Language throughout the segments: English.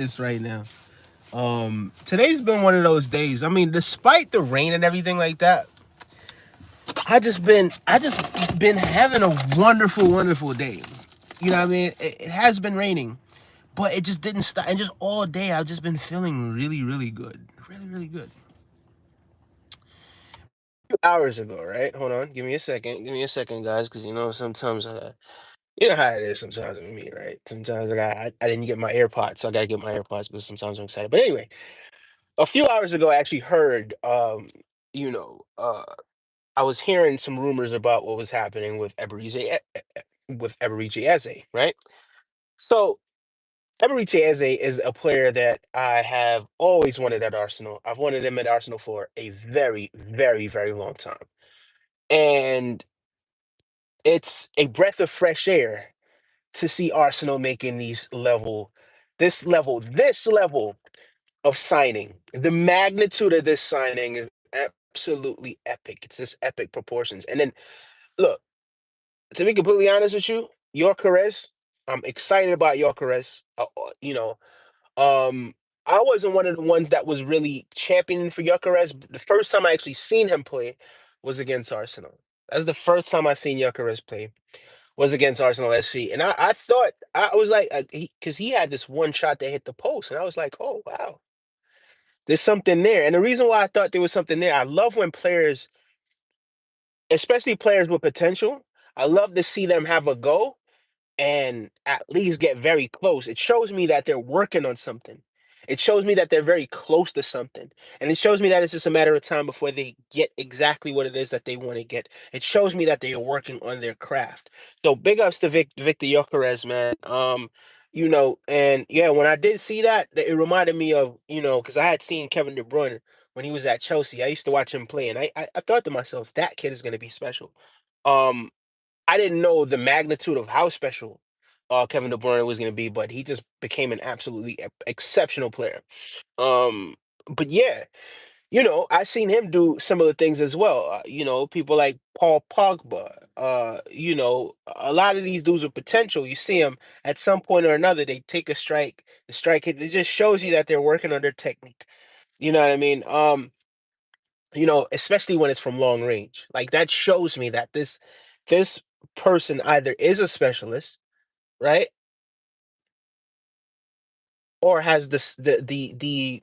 this right now. Today's been one of those days. I mean, despite the rain and everything like that, I just been having a wonderful, wonderful day. You know what I mean? It has been raining, but it just didn't stop. And just all day, I've just been feeling really, really good. Really, really good. Hours ago, right? Hold on. Give me a second. Give me a second, guys, because sometimes you know how it is sometimes with me, right? Sometimes I didn't get my AirPods, so I gotta get my AirPods, but sometimes I'm excited. But anyway, a few hours ago I actually heard you know, uh I was hearing some rumors about what was happening with Eberechi Eze, right? So Eberechi Eze is a player that I have always wanted at Arsenal. I've wanted him at Arsenal for a very, very, very long time. And it's a breath of fresh air to see Arsenal making this level of signing. The magnitude of this signing is absolutely epic. It's just epic proportions. And then look, to be completely honest with you, Yorkeres, I'm excited about Yorkeres. Um, I wasn't one of the ones that was really championing for Gyökeres. The first time I actually seen him play was against Arsenal. That's the first time I seen Gyökeres play was against Arsenal SC, and I thought I was like, because he had this one shot that hit the post, and I was like, oh wow, there's something there. And the reason why I thought there was something there, I love when players, especially players with potential, I love to see them have a go and at least get very close. It shows me that they're working on something. It shows me that they're very close to something. And it shows me that it's just a matter of time before they get exactly what it is that they want to get. It shows me that they are working on their craft. So big ups to Victor Yokeres, man. And yeah, when I did see that, it reminded me of, because I had seen Kevin De Bruyne when he was at Chelsea. I used to watch him play, and I thought to myself, that kid is going to be special. Um, I didn't know the magnitude of how special Kevin De Bruyne was going to be, but he just became an absolutely exceptional player. Um, but yeah, I seen him do similar things as well. People like Paul Pogba. A lot of these dudes with potential. You see them at some point or another. They take a strike, the strike hit. It just shows you that they're working on their technique. You know what I mean? Especially when it's from long range. Like that shows me that this person either is a specialist, right? Or has the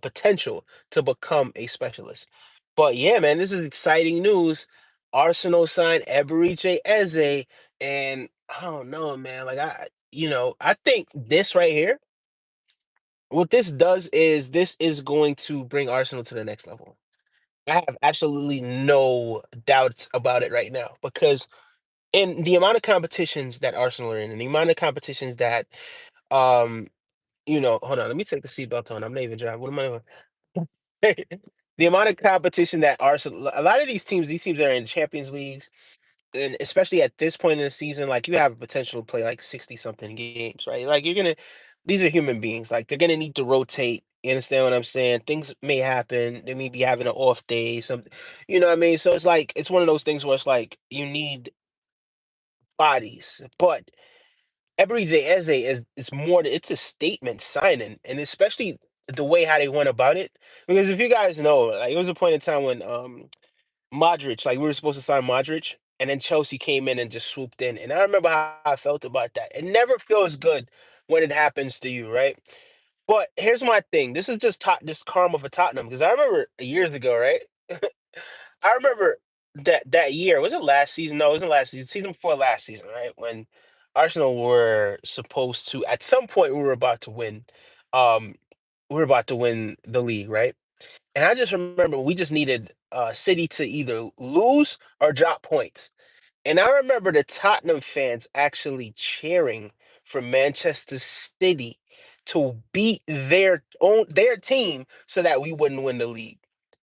potential to become a specialist. But yeah, man, this is exciting news. Arsenal signed Eberechi Eze, and I don't know, man. Like I think this right here, what this does is this is going to bring Arsenal to the next level. I have absolutely no doubts about it right now because in the amount of competitions that Arsenal are in, and the amount of competitions that um hold on, let me take the seatbelt on. I'm not even driving. What am I doing? The amount of competition that Arsenal, a lot of these teams that are in Champions Leagues, and especially at this point in the season, like you have a potential to play like 60 something games, right? Like these are human beings. Like they're gonna need to rotate. You understand what I'm saying? Things may happen. They may be having an off day, something. You know what I mean? So it's one of those things where it's like you need bodies, but Eberechi Eze is more. It's a statement signing, and especially the way how they went about it. Because if you guys know, like it was a point in time when Modric, like we were supposed to sign Modric, and then Chelsea came in and just swooped in. And I remember how I felt about that. It never feels good when it happens to you, right? But here's my thing. This is just karma for Tottenham because I remember years ago, right? I remember that year. Was it last season? No, it wasn't last season. Season before last season, right? When Arsenal were supposed to, at some point, we were about to win. Um, we were about to win the league, right? And I just remember we just needed City to either lose or drop points. And I remember the Tottenham fans actually cheering for Manchester City to beat their team so that we wouldn't win the league.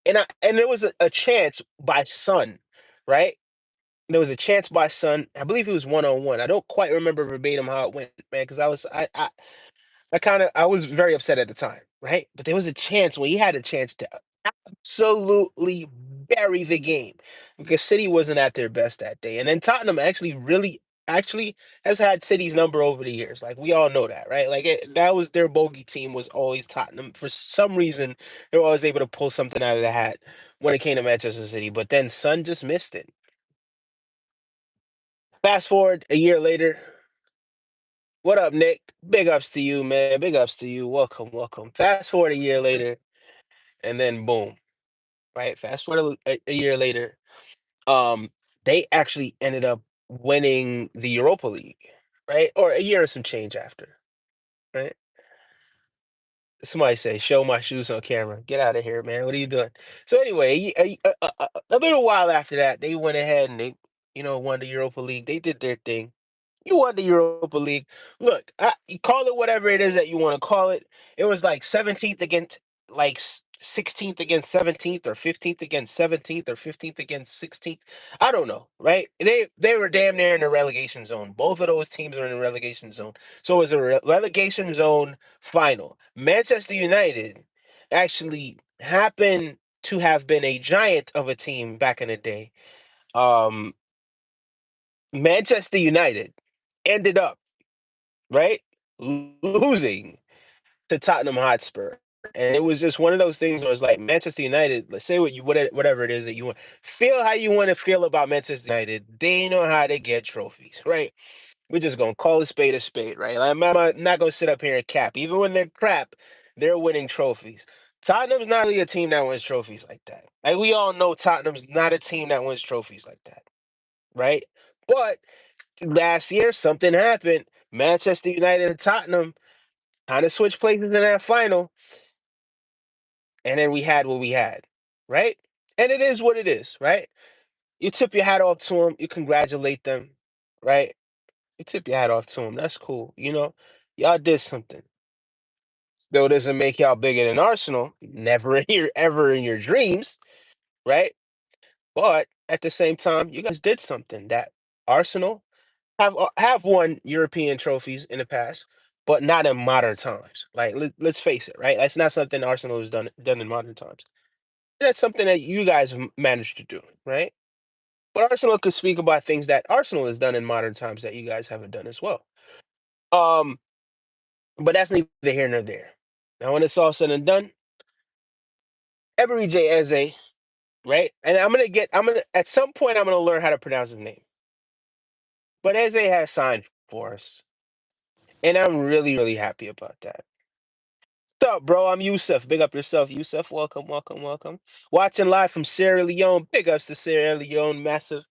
And there was a chance by Son, right? There was a chance by Son. I believe it was 1-on-1. I don't quite remember verbatim how it went, man, because I was very upset at the time, right? But there was a chance where he had a chance to absolutely bury the game because City wasn't at their best that day. And then Tottenham actually really actually has had City's number over the years. Like we all know that, right? Like that was their bogey team was always Tottenham. For some reason, they were always able to pull something out of the hat when it came to Manchester City. But then Sun just missed it. Fast forward a year later. What up, Nick? Big ups to you, man. Big ups to you. Welcome, welcome. Fast forward a year later, and then boom, right? Fast forward a year later, um, they actually ended up winning the Europa League, right? Or a year and some change after, right? Somebody say, "Show my shoes on camera." Get out of here, man. What are you doing? So anyway, a little while after that, they went ahead and they, won the Europa League. They did their thing. You won the Europa League. Look, you call it whatever it is that you want to call it. It was like 17th against, like 16th against 17th, or 15th against 17th, or 15th against 16th. I don't know, right? They were damn near in the relegation zone. Both of those teams are in the relegation zone. So it was a relegation zone final. Manchester United actually happened to have been a giant of a team back in the day. Um, Manchester United ended up, right, losing to Tottenham Hotspur. And it was just one of those things where it's like Manchester United, let's say whatever it is that you want. Feel how you want to feel about Manchester United. They know how to get trophies, right? We're just gonna call a spade, right? Like, I'm not gonna sit up here and cap. Even when they're crap, they're winning trophies. Tottenham's not really a team that wins trophies like that. Like we all know Tottenham's not a team that wins trophies like that, right? But last year something happened. Manchester United and Tottenham kind of switched places in that final, and then we had what we had, right? And it is what it is, right? You tip your hat off to them, you congratulate them, right? You tip your hat off to them. That's cool. Y'all did something. Still doesn't make y'all bigger than Arsenal. Never in your ever in your dreams, right? But at the same time, you guys did something that Arsenal have won European trophies in the past, but not in modern times. Like let's face it, right? That's not something Arsenal has done in modern times. That's something that you guys have managed to do, right? But Arsenal could speak about things that Arsenal has done in modern times that you guys haven't done as well. Um, but that's neither here nor there. Now, when it's all said and done, Ebery J. Eze, right? And at some point, I'm gonna learn how to pronounce his name. But Eze has signed for us, and I'm really, really happy about that. What's up, bro? I'm Yusuf. Big up yourself, Yusuf. Welcome, welcome, welcome. Watching live from Sierra Leone. Big ups to Sierra Leone, massive.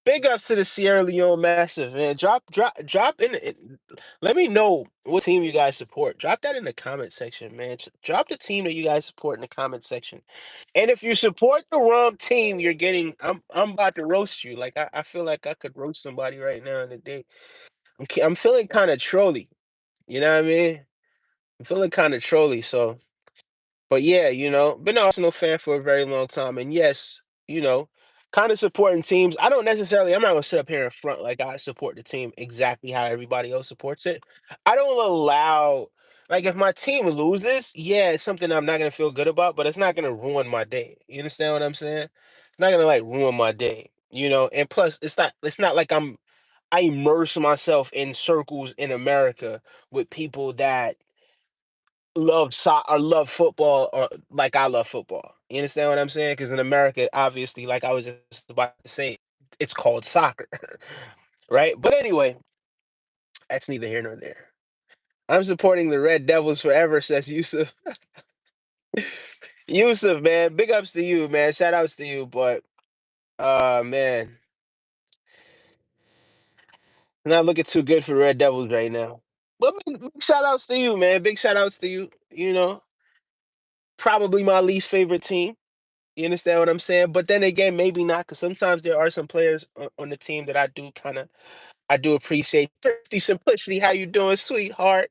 Big ups to the Sierra Leone Massive, man. Drop in. Let me know what team you guys support. Drop that in the comment section, man. Drop the team that you guys support in the comment section. And if you support the wrong team, you're getting. I'm about to roast you. Like I feel like I could roast somebody right now in the day. I'm feeling kind of trolly. You know what I mean? I'm feeling kind of trolly. So. But yeah, been an Arsenal fan for a very long time. And yes, you know, kind of supporting teams. I'm not gonna sit up here in front like I support the team exactly how everybody else supports it. I don't allow, like, if my team loses, yeah, it's something I'm not gonna feel good about, but it's not gonna ruin my day. You understand what I'm saying? It's not gonna like ruin my day, and plus it's not like I immerse myself in circles in America with people that love football or like I love football. You understand what I'm saying? Because in America, obviously, like I was just about to say, it's called soccer, right? But anyway, that's neither here nor there. I'm supporting the Red Devils forever, says Yusuf. Yusuf, man, big ups to you, man. Shout outs to you, but man, not looking too good for the Red Devils right now. But big shout outs to you, man. Big shout outs to you. Probably my least favorite team. You understand what I'm saying? But then again, maybe not, because sometimes there are some players on the team that I do appreciate. Thrifty Simplicity, how you doing, sweetheart?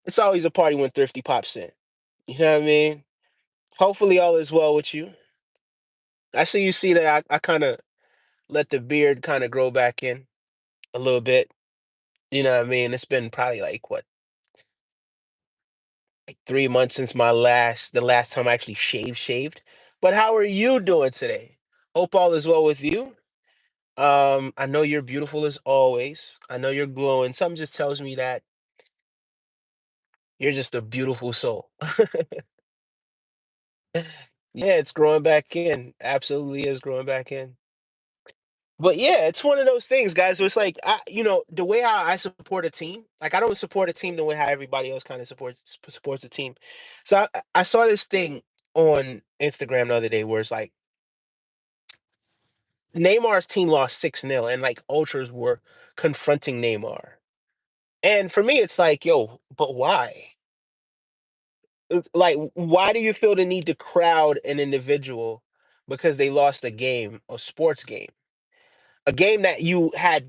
It's always a party when Thrifty pops in. You know what I mean? Hopefully all is well with you. I see you see that I kind of let the beard kind of grow back in a little bit. You know what I mean? It's been probably like what, like 3 months since the last time I actually shaved. But how are you doing today? Hope all is well with you. I know you're beautiful as always. I know you're glowing. Something just tells me that you're just a beautiful soul. Yeah, it's growing back in. Absolutely is growing back in. But yeah, it's one of those things, guys. So it's like the way how I support a team, like I don't support a team the way how everybody else kind of supports a team. So I saw this thing on Instagram the other day where it's like Neymar's team lost 6-0 and like ultras were confronting Neymar. And for me, it's like, yo, but why? Like, why do you feel the need to crowd an individual because they lost a game, a sports game? A game that you had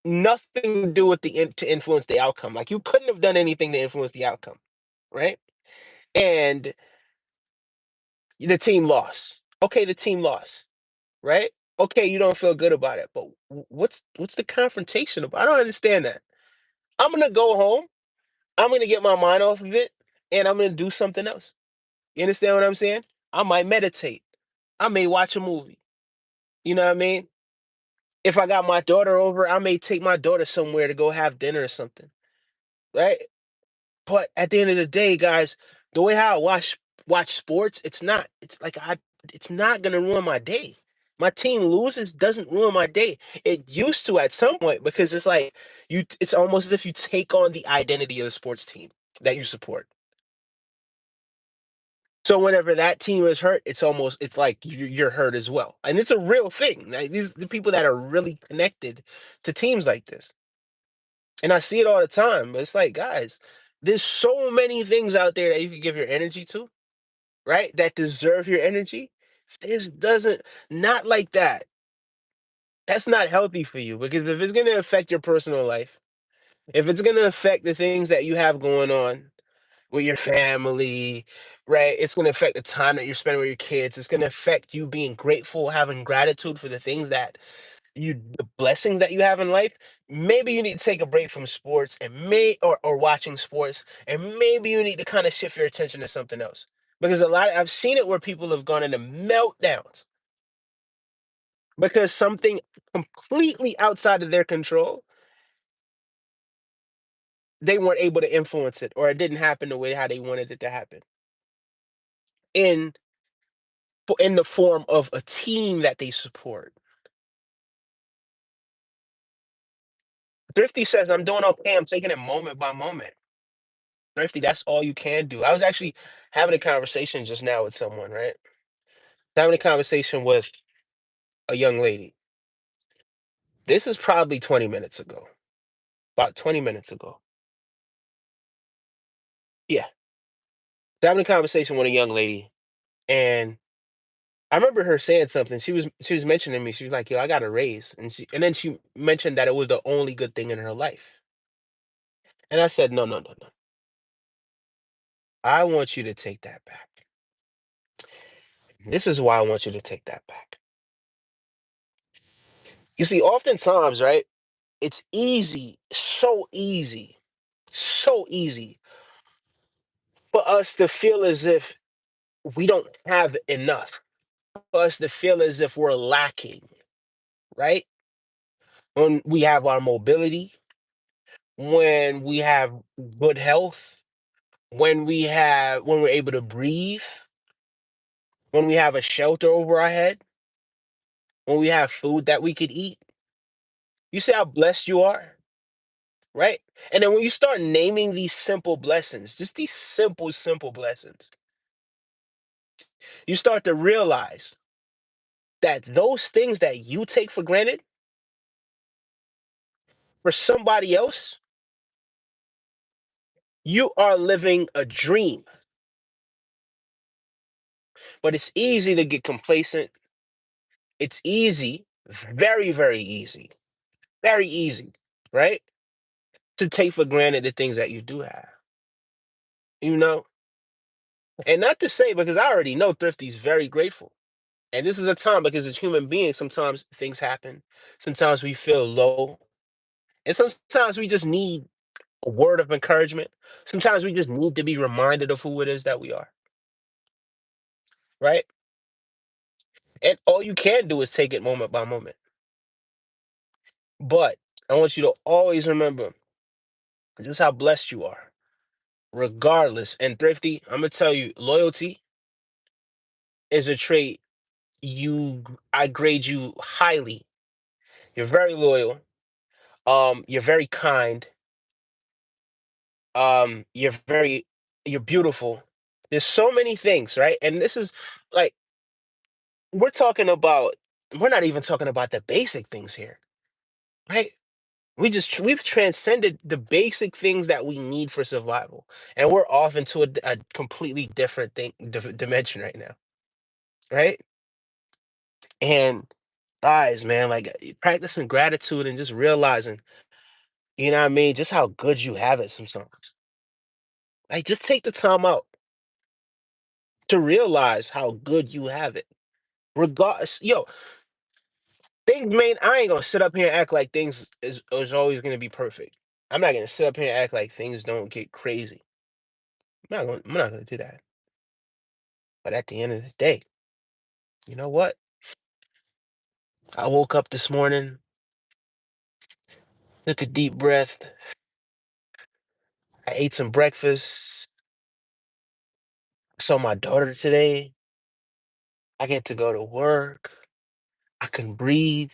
nothing to do with to influence the outcome. Like you couldn't have done anything to influence the outcome, right? And the team lost. Okay, the team lost, right? Okay, you don't feel good about it, but what's the confrontation about? I don't understand that. I'm gonna go home. I'm gonna get my mind off of it, and I'm gonna do something else. You understand what I'm saying? I might meditate. I may watch a movie. You know what I mean? If I got my daughter over, I may take my daughter somewhere to go have dinner or something, right? But at the end of the day, guys, the way how I watch sports, it's not gonna ruin my day. My team loses doesn't ruin my day. It used to at some point because it's like it's almost as if you take on the identity of the sports team that you support. So whenever that team is hurt, it's like you're hurt as well. And it's a real thing. Like these the people that are really connected to teams like this. And I see it all the time. But it's like, guys, there's so many things out there that you can give your energy to, right? That deserve your energy. This doesn't not like that. That's not healthy for you because if it's gonna affect your personal life, if it's gonna affect the things that you have going on with your family, right? It's gonna affect the time that you're spending with your kids. It's gonna affect you being grateful, having gratitude for the things that the blessings that you have in life. Maybe you need to take a break from sports and or watching sports, and maybe you need to kind of shift your attention to something else. Because I've seen it where people have gone into meltdowns because something completely outside of their control, they weren't able to influence it or it didn't happen the way how they wanted it to happen. In in the form of a team that they support. Thrifty says, I'm doing okay. I'm taking it moment by moment. Thrifty, that's all you can do. I was actually having a conversation just now with someone, right? Having a conversation with a young lady. This is probably 20 minutes ago, about 20 minutes ago. Yeah. Having a conversation with a young lady. And I remember her saying something. She was mentioning me. She was like, yo, I got a raise. And then she mentioned that it was the only good thing in her life. And I said, no, no, no, no. I want you to take that back. This is why I want you to take that back. You see, oftentimes, right, it's easy, so easy for us to feel as if we don't have enough, for us to feel as if we're lacking, right? When we have our mobility, when we have good health, when we're able to breathe, when we have a shelter over our head, when we have food that we could eat. You see how blessed you are? Right? And then when you start naming these simple blessings, just these simple blessings, you start to realize that those things that you take for granted for somebody else, you are living a dream. But it's easy to get complacent. It's easy, very very easy, right? To take for granted the things that you do have, you know? And not to say, because I already know Thrifty's very grateful. And this is a time because as human beings, sometimes things happen. Sometimes we feel low. And sometimes we just need a word of encouragement. Sometimes we just need to be reminded of who it is that we are, right? And all you can do is take it moment by moment. But I want you to always remember just how blessed you are, regardless. And Thrifty, I'm gonna tell you, loyalty is a trait I grade you highly. You're very loyal. You're very kind. You're very you're beautiful. There's so many things, right? And this is like we're talking about we're not even talking about the basic things here, right? We've transcended the basic things that we need for survival, and we're off into a completely different dimension right now, right? And guys, man, like practicing gratitude and just realizing, you know what I mean, just how good you have it sometimes. Like, just take the time out to realize how good you have it. Regardless, yo, things, man, I ain't gonna sit up here and act like things is always gonna be perfect. I'm not gonna sit up here and act like things don't get crazy. I'm not gonna do that. But at the end of the day, you know what? I woke up this morning, took a deep breath, I ate some breakfast, saw my daughter today. I get to go to work. I can breathe.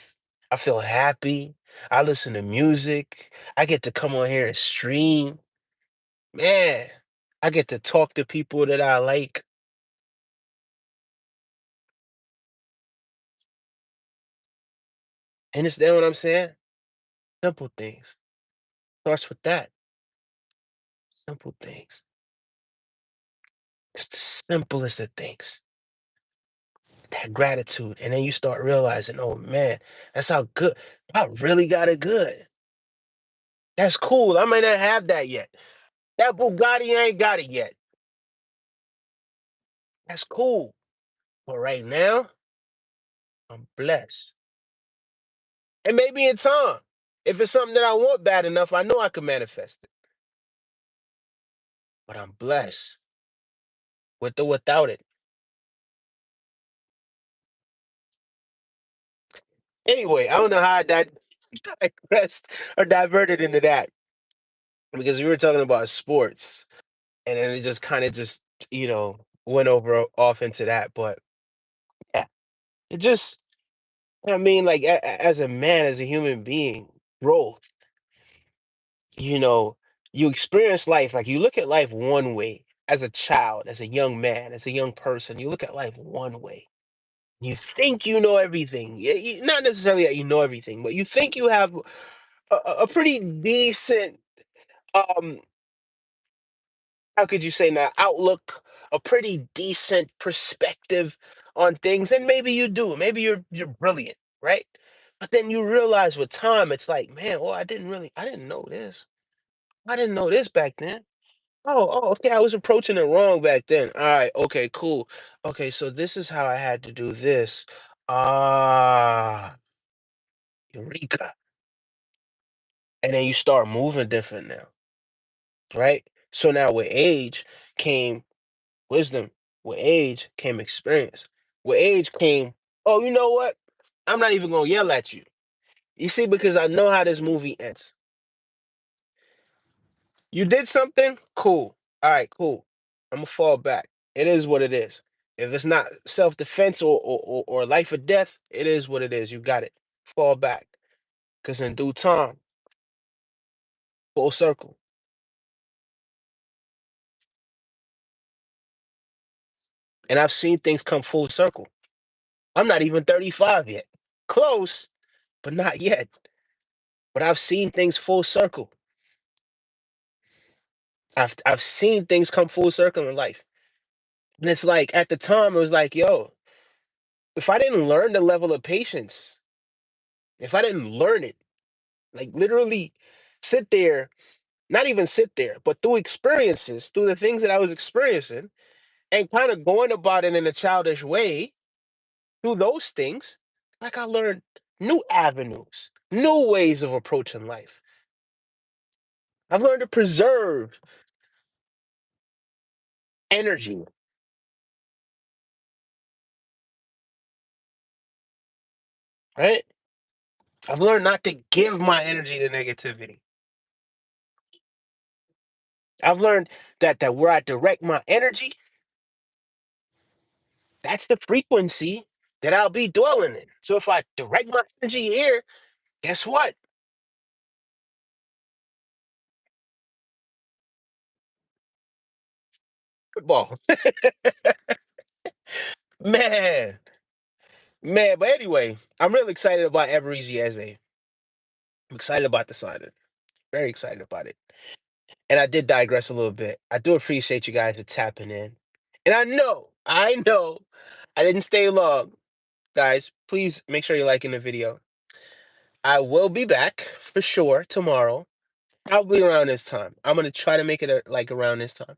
I feel happy. I listen to music. I get to come on here and stream. Man, I get to talk to people that I like. Understand what I'm saying? Simple things. Starts with that. Simple things. It's the simplest of things. That gratitude. And then you start realizing, oh man, that's how good. I really got it good. That's cool. I might not have that yet. That Bugatti ain't got it yet. That's cool. But right now, I'm blessed. And maybe in time, if it's something that I want bad enough, I know I can manifest it. But I'm blessed with or without it. Anyway, I don't know how that digressed or diverted into that because we were talking about sports, and then it just kind of just went over off into that. But yeah, it just I mean, like as a man, as a human being, growth. You know, you experience life like you look at life one way as a child, as a young man, as a young person. You look at life one way. You think you know everything. Not necessarily that you know everything, but you think you have a pretty decent um how could you say now outlook, a pretty decent perspective on things, and maybe you do, maybe you're brilliant, right? But then you realize with time it's like, man, well, I didn't know this, I didn't know this back then. Oh, okay, I was approaching it wrong back then. All right, okay, cool. Okay, so this is how I had to do this. Ah, eureka. And then you start moving different now, right? So now with age came wisdom. With age came experience. With age came, oh, you know what? I'm not even gonna yell at you. You see, because I know how this movie ends. You did something, cool. All right, cool. I'm gonna fall back. It is what it is. If it's not self-defense or life or death, it is what it is. You got it. Fall back. Because in due time, full circle. And I've seen things come full circle. I'm not even 35 yet. Close, but not yet. But I've seen things full circle. I've seen things come full circle in life. And it's like at the time it was like, yo, if I didn't learn the level of patience, if I didn't learn it, like literally sit there, not even sit there, but through experiences, through the things that I was experiencing and kind of going about it in a childish way, through those things, like I learned new avenues, new ways of approaching life. I've learned to preserve energy. Right? I've learned not to give my energy to negativity. I've learned that where I direct my energy, that's the frequency that I'll be dwelling in. So if I direct my energy here, guess what? Football. Man, man. But anyway, I'm really excited about Eberechi Eze. I'm excited about the signing. Very excited about it. And I did digress a little bit. I do appreciate you guys for tapping in. And I know, I didn't stay long. Guys, please make sure you're liking the video. I will be back for sure tomorrow. Probably around this time. I'm gonna try to make it like around this time,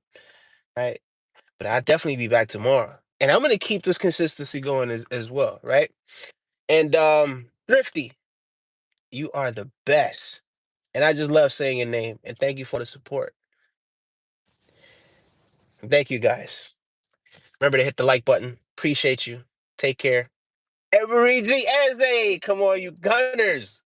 right? But I'll definitely be back tomorrow. And I'm gonna keep this consistency going as well, right? And Thrifty, you are the best. And I just love saying your name. And thank you for the support. Thank you guys. Remember to hit the like button. Appreciate you. Take care. Every Eze, come on, you Gunners.